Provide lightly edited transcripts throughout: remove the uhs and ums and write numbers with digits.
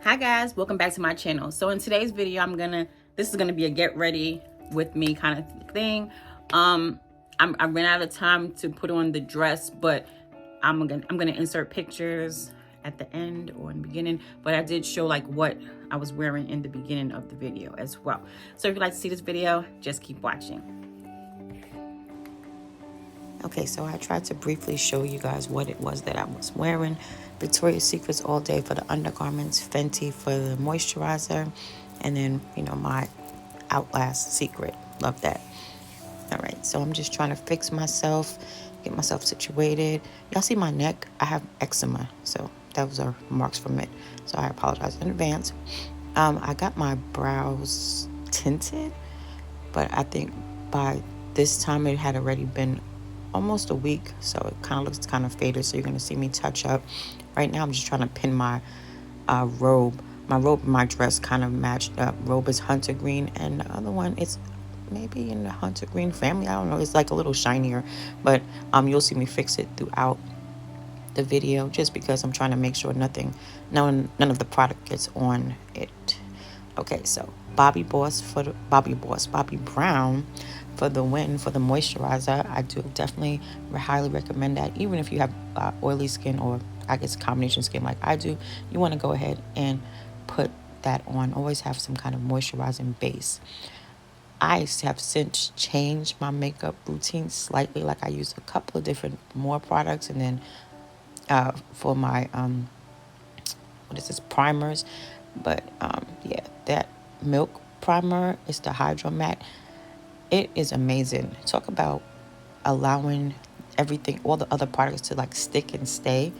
Hi guys, welcome back to my channel. So in today's video, this is gonna be a get ready with me kind of thing. I ran out of time to put on the dress, but I'm gonna insert pictures at the end or in the beginning, but I did show like what I was wearing in the beginning of the video as well. So if you'd like to see this video, just keep watching. Okay, so I tried to briefly show you guys what it was that I was wearing. Victoria's Secrets all day for the undergarments, Fenty for the moisturizer, and then, you know, my Outlast Secret. Love that. All right, so I'm just trying to fix myself, get myself situated. Y'all see my neck? I have eczema, so those are marks from it. So I apologize in advance. I got my brows tinted, but I think by this time it had already been almost a week, so it kind of looks kind of faded. So you're going to see me touch up. Right now I'm just trying to pin my robe. My robe and my dress kind of matched up. Robe is hunter green, and the other one is maybe in the hunter green family. I don't know, it's like a little shinier, but you'll see me fix it throughout the video, just because I'm trying to make sure none of the product gets on it. Okay, so Bobbi Brown for the win for the moisturizer. I do definitely highly recommend that. Even if you have oily skin, or I guess combination skin like I do, you want to go ahead and put that on. Always have some kind of moisturizing base. I have since changed my makeup routine slightly. Like I use a couple of different more products, and then for my what is this, primers. But yeah, that milk primer is the Hydro Matte. It is amazing. Talk about allowing everything, all the other products to like stick and stay.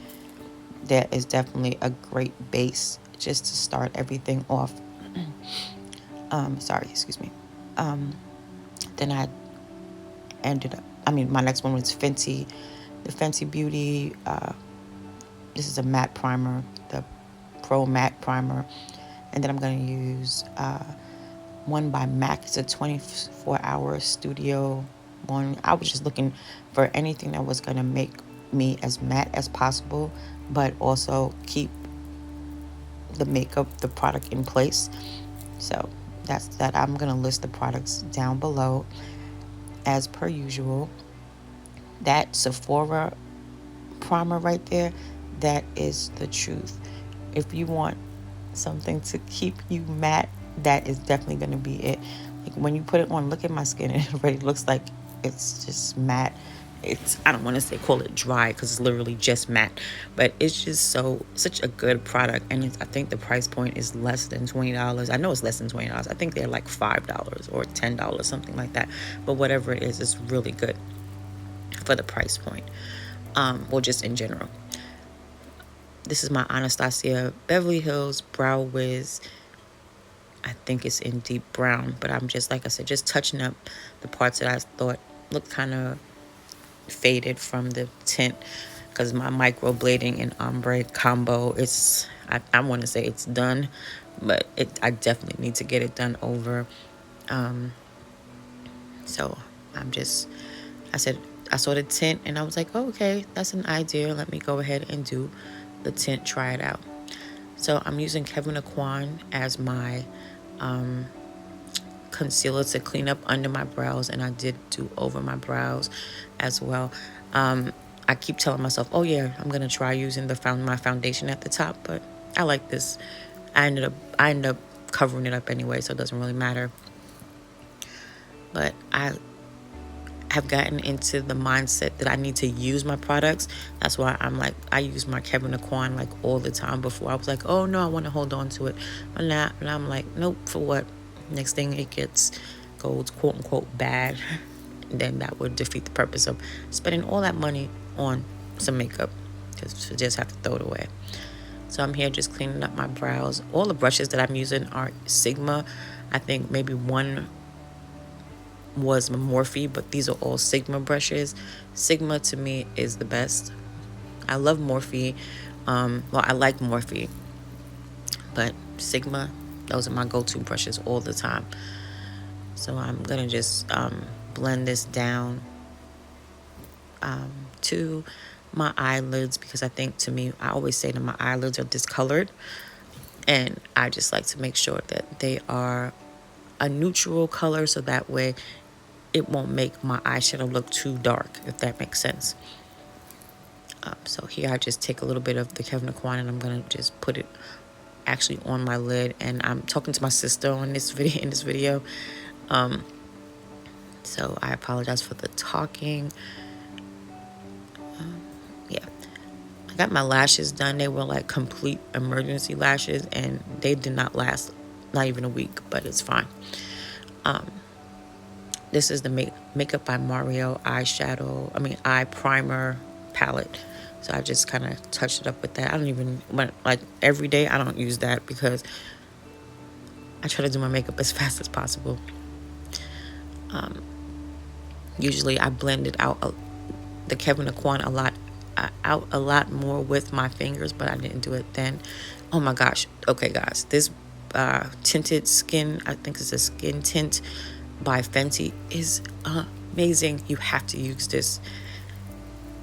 That is definitely a great base just to start everything off. Sorry, excuse me. Then I ended up, my next one was Fenty, the Fenty Beauty. This is a matte primer, the Pro Matte Primer. And then I'm going to use one by MAC. It's a 24-hour studio one. I was just looking for anything that was going to make me as matte as possible, but also keep the makeup, the product in place. So that's that. I'm going to list the products down below as per usual. That Sephora primer right there, that is the truth. If you want something to keep you matte, that is definitely going to be it. Like when you put it on, look at my skin, it already looks like it's just matte. I don't want to call it dry, because it's literally just matte, but it's just such a good product. And I think the price point is less than $20. I know it's less than $20. I think they're like $5 or $10, something like that. But whatever it is, it's really good for the price point. Well, just in general. This is my Anastasia Beverly Hills Brow Wiz. I think it's in deep brown, but I'm just, like I said, just touching up the parts that I thought looked kind of faded from the tint, because my microblading and ombre combo, I want to say it's done, but I definitely need to get it done over. So I said, I saw the tint and I was like, oh, okay, that's an idea. Let me go ahead and do the tint, try it out. So I'm using Kevyn Aucoin as my concealer to clean up under my brows, and I did do over my brows as well. I keep telling myself, oh yeah, I'm gonna try using my foundation at the top, but I like this. I ended up covering it up anyway, so it doesn't really matter. But I have gotten into the mindset that I need to use my products. That's why I use my Kevyn Aucoin like all the time. Before I was like, oh no, I want to hold on to it, but now I'm like, nope, for what? Next thing it goes quote unquote bad, then that would defeat the purpose of spending all that money on some makeup, because you just have to throw it away. So I'm here just cleaning up my brows. All the brushes that I'm using are Sigma. I think maybe one was Morphe, but these are all Sigma brushes. Sigma to me is the best. I love Morphe. Well, I like Morphe, but Sigma, those are my go-to brushes all the time. So I'm gonna just blend this down to my eyelids, because I think, to me, I always say that my eyelids are discolored. And I just like to make sure that they are a neutral color, so that way it won't make my eyeshadow look too dark, if that makes sense. So here I just take a little bit of the Kevyn Aucoin and I'm gonna just put it actually on my lid. And I'm talking to my sister on this video, so I apologize for the talking. Yeah, I got my lashes done. They were like complete emergency lashes, and they did not last not even a week, but it's fine. This is the Makeup by Mario eye primer palette. So I just kind of touched it up with that. I don't even, like every day, I don't use that because I try to do my makeup as fast as possible. Usually I blend it out, the Kevyn Aucoin out a lot more with my fingers, but I didn't do it then. Oh my gosh. Okay, guys, this tinted skin, I think it's a skin tint by Fenty, is amazing. You have to use this.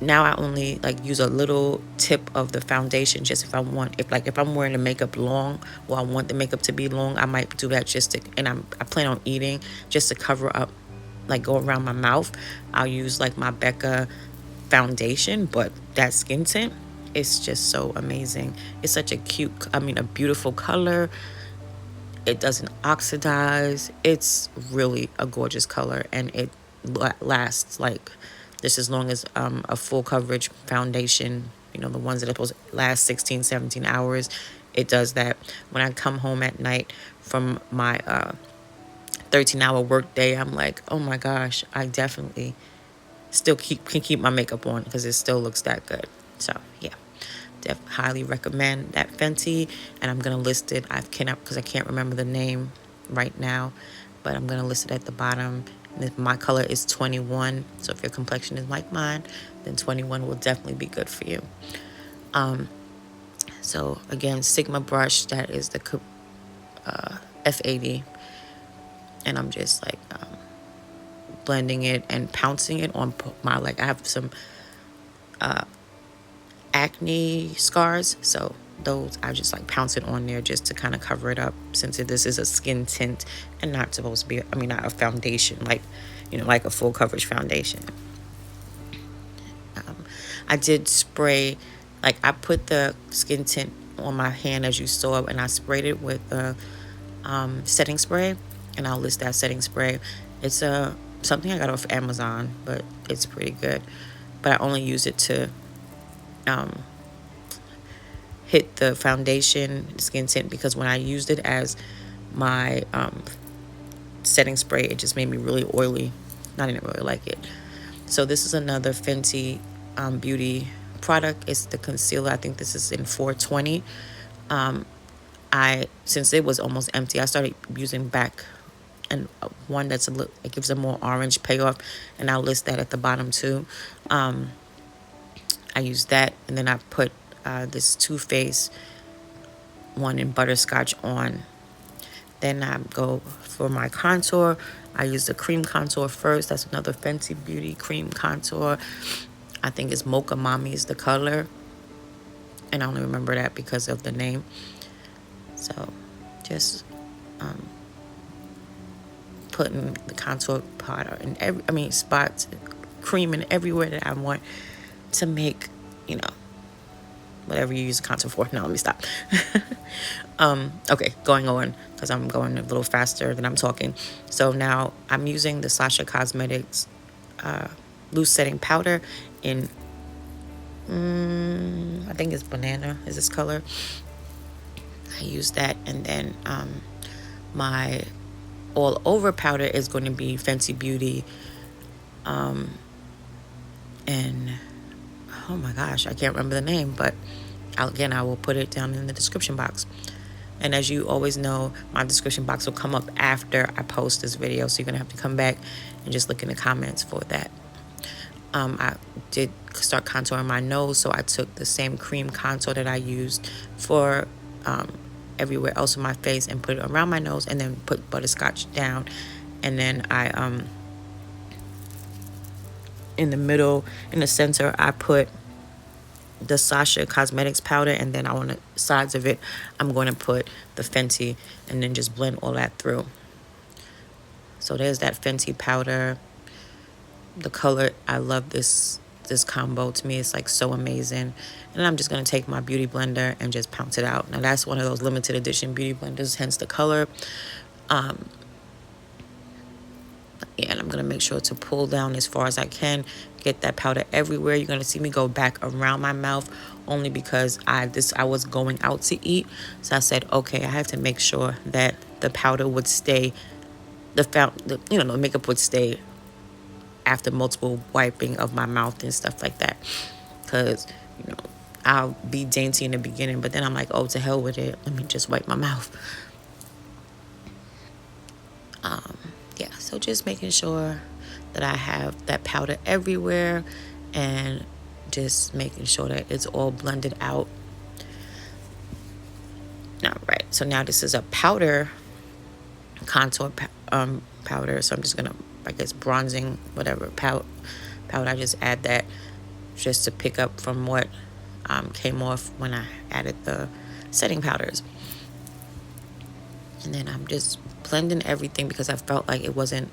Now I only like use a little tip of the foundation, just if I'm wearing the makeup long, or I want the makeup to be long, I might do that just to, and I plan on eating, just to cover up, like go around my mouth. I'll use like my Becca foundation, but that skin tint is just so amazing. It's such a a beautiful color. It doesn't oxidize. It's really a gorgeous color, and it lasts like just as long as a full coverage foundation, the ones that are supposed to last 16, 17 hours. It does that. When I come home at night from my 13-hour work day, I'm like, oh my gosh, I definitely still can keep my makeup on because it still looks that good. So yeah, highly recommend that Fenty, and I'm gonna list it. I can't remember the name right now, but I'm gonna list it at the bottom. And my color is 21, so if your complexion is like mine, then 21 will definitely be good for you. So again, Sigma brush, that is the F80, and I'm just like blending it and pouncing it on my, I have some acne scars, so those I just like pounce it on there just to kind of cover it up, since this is a skin tint and not supposed to be, not a foundation, like like a full coverage foundation. I did spray, I put the skin tint on my hand as you saw, and I sprayed it with the setting spray, and I'll list that setting spray. It's something I got off Amazon, but it's pretty good. But I only use it to hit the foundation skin tint, because when I used it as my setting spray, it just made me really oily. I didn't really like it. So this is another Fenty beauty product. It's the concealer. I think this is in 420. Since it was almost empty, I started using back and one that's it gives a more orange payoff, and I'll list that at the bottom too. I use that, and then I put this Too Faced one in butterscotch on. Then I go for my contour. I use the cream contour first. That's another Fenty Beauty cream contour. I think it's Mocha Mommy is the color, and I only remember that because of the name. So just putting the contour powder in spots, cream in everywhere that I want to make, whatever you use contour for. No, let me stop. Okay, going on, because I'm going a little faster than I'm talking. So now I'm using the Sasha Cosmetics loose setting powder in, I think it's banana is this color. I use that, and then my all over powder is going to be Fenty Beauty, and oh my gosh, I can't remember the name, but I will put it down in the description box. And as you always know, my description box will come up after I post this video, so you're gonna have to come back and just look in the comments for that. I did start contouring my nose, so I took the same cream contour that I used for everywhere else on my face and put it around my nose, and then put butterscotch down, and then I in the middle, in the center, I put the Sasha Cosmetics powder, and then on the sides of it, I'm going to put the Fenty, and then just blend all that through. So there's that Fenty powder. The color, I love this combo. To me, it's like so amazing. And I'm just going to take my beauty blender and just pounce it out. Now that's one of those limited edition beauty blenders, hence the color. Yeah, and I'm going to make sure to pull down as far as I can, get that powder everywhere. You're going to see me go back around my mouth, only because I was going out to eat. So I said, okay, I have to make sure that the powder would stay, the makeup would stay after multiple wiping of my mouth and stuff like that. Because, I'll be dainty in the beginning, but then I'm like, oh, to hell with it. Let me just wipe my mouth. Yeah, so just making sure that I have that powder everywhere and just making sure that it's all blended out. All right, so now this is a powder contour powder. So I'm just gonna, I guess, bronzing, whatever, powder. I just add that just to pick up from what came off when I added the setting powders. And then I'm just blending everything because I felt like it wasn't,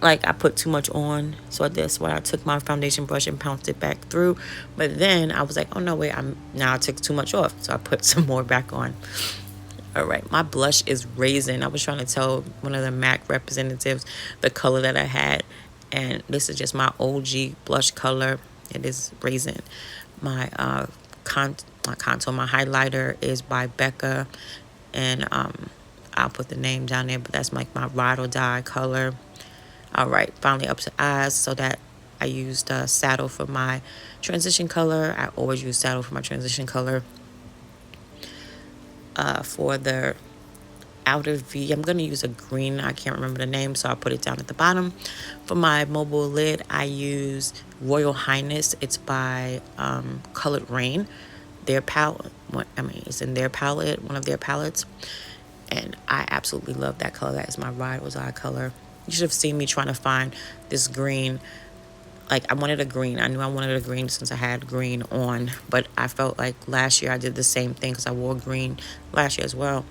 like I put too much on. So that's why I took my foundation brush and pounced it back through. But then I was like, oh no, wait, I took too much off. So I put some more back on. All right, my blush is Raisin. I was trying to tell one of the MAC representatives the color that I had. And this is just my OG blush color. It is Raisin. My contour, my highlighter is by Becca. And I'll put the name down there. But that's like my ride or die color. All right, finally up to eyes. So that I used Saddle for my transition color. I always use Saddle for my transition color. For the outer V, I'm going to use a green. I can't remember the name, so I'll put it down at the bottom. For my mobile lid, I use Royal Highness. It's by Colored Rain. Their palette, it's in their palette, one of their palettes. And I absolutely love that color. That is my ride or die color. You should have seen me trying to find this green. Like, I wanted a green. I knew I wanted a green since I had green on. But I felt like last year I did the same thing because I wore green last year as well.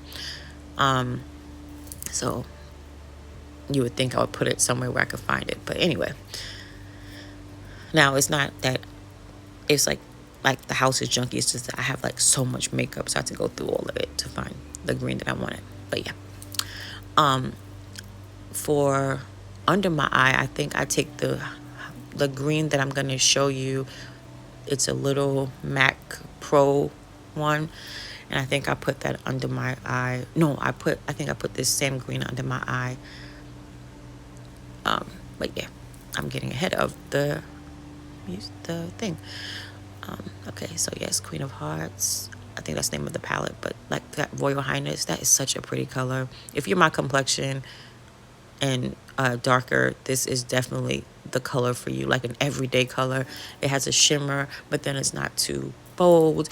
So you would think I would put it somewhere where I could find it. But anyway. Now, it's not that it's like the house is junky. It's just that I have like so much makeup. So I had to go through all of it to find the green that I wanted. But yeah. For under my eye, I think I take the green that I'm going to show you. It's a little MAC Pro one. And I think I put that under my eye. No, I think I put this same green under my eye. But yeah, I'm getting ahead of the thing. Okay, so yes, Queen of Hearts. I think that's the name of the palette. But like that Royal Highness, that is such a pretty color. If you're my complexion and darker, this is definitely the color for you, like an everyday color. It has a shimmer, but then it's not too bold.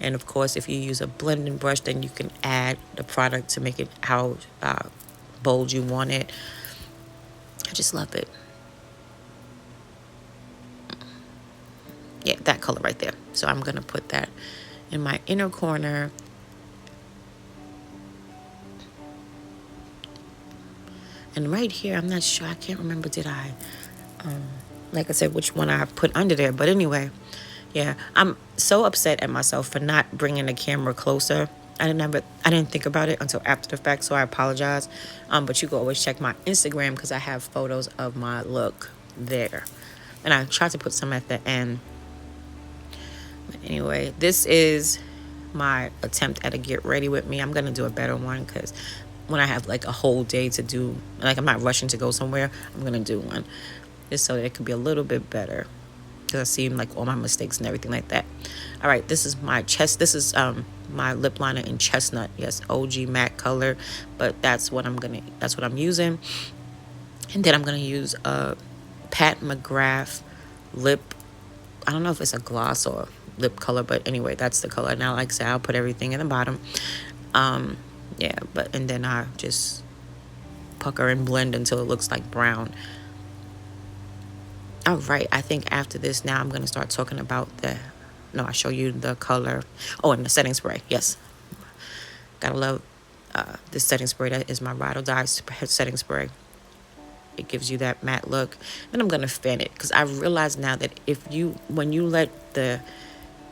And of course, if you use a blending brush, then you can add the product to make it how bold you want it. I just love it. Yeah, that color right there. So I'm gonna put that in my inner corner. And right here, I'm not sure. I can't remember. Did I, like I said, which one I put under there? But anyway, yeah, I'm so upset at myself for not bringing the camera closer. I didn't think about it until after the fact, so I apologize. But you can always check my Instagram because I have photos of my look there. And I tried to put some at the end. But anyway, this is my attempt at a get ready with me. I'm going to do a better one because when I have like a whole day to do, like I'm not rushing to go somewhere, I'm going to do one just so that it could be a little bit better because I see like all my mistakes and everything like that. All right, this is my this is my lip liner in Chestnut. Yes, OG matte color, but that's what I'm using. And then I'm going to use a Pat McGrath lip. I don't know if it's a gloss or lip color, but anyway, that's the color. Now, like I said, I'll put everything in the bottom. Yeah, and then I just pucker and blend until it looks like brown. All right, I think after this now I'm going to start talking about the, no, I show you the color. Oh, and the setting spray. Yes, gotta love this setting spray. That is my Ride or Die setting spray. It gives you that matte look. And I'm going to fan it because I realize now that when you let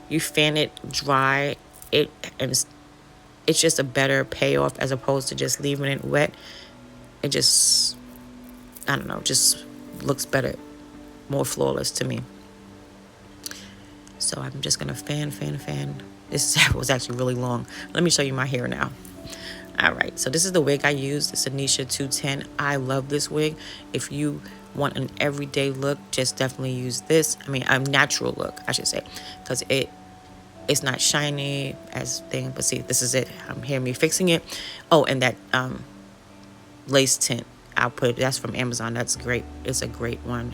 you fan it dry, and it's just a better payoff as opposed to just leaving it wet. It just, I don't know, just looks better, more flawless to me. So I'm just gonna fan. This was actually really long. Let me show you my hair now. All right, so this is the wig I used. It's a Nisha 210. I love this wig. If you want an everyday look, just definitely use this. I mean, a natural look, I should say, because it's not shiny as thing. But see, this is it. I'm hearing me fixing it. Oh, and that lace tint. I'll put it. That's from Amazon. That's great. It's a great one.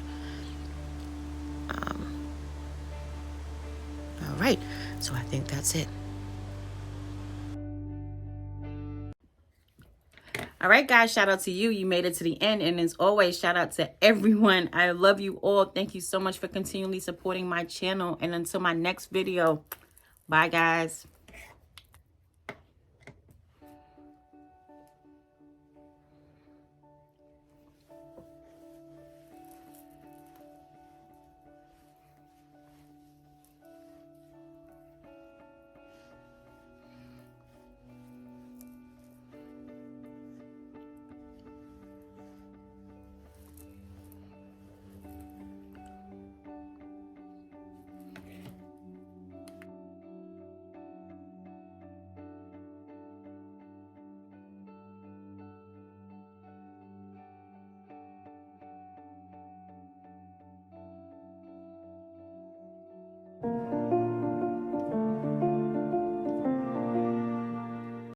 All right, so I think that's it. All right, guys, shout out to you. You made it to the end. And as always, shout out to everyone. I love you all. Thank you so much for continually supporting my channel. And until my next video, bye, guys.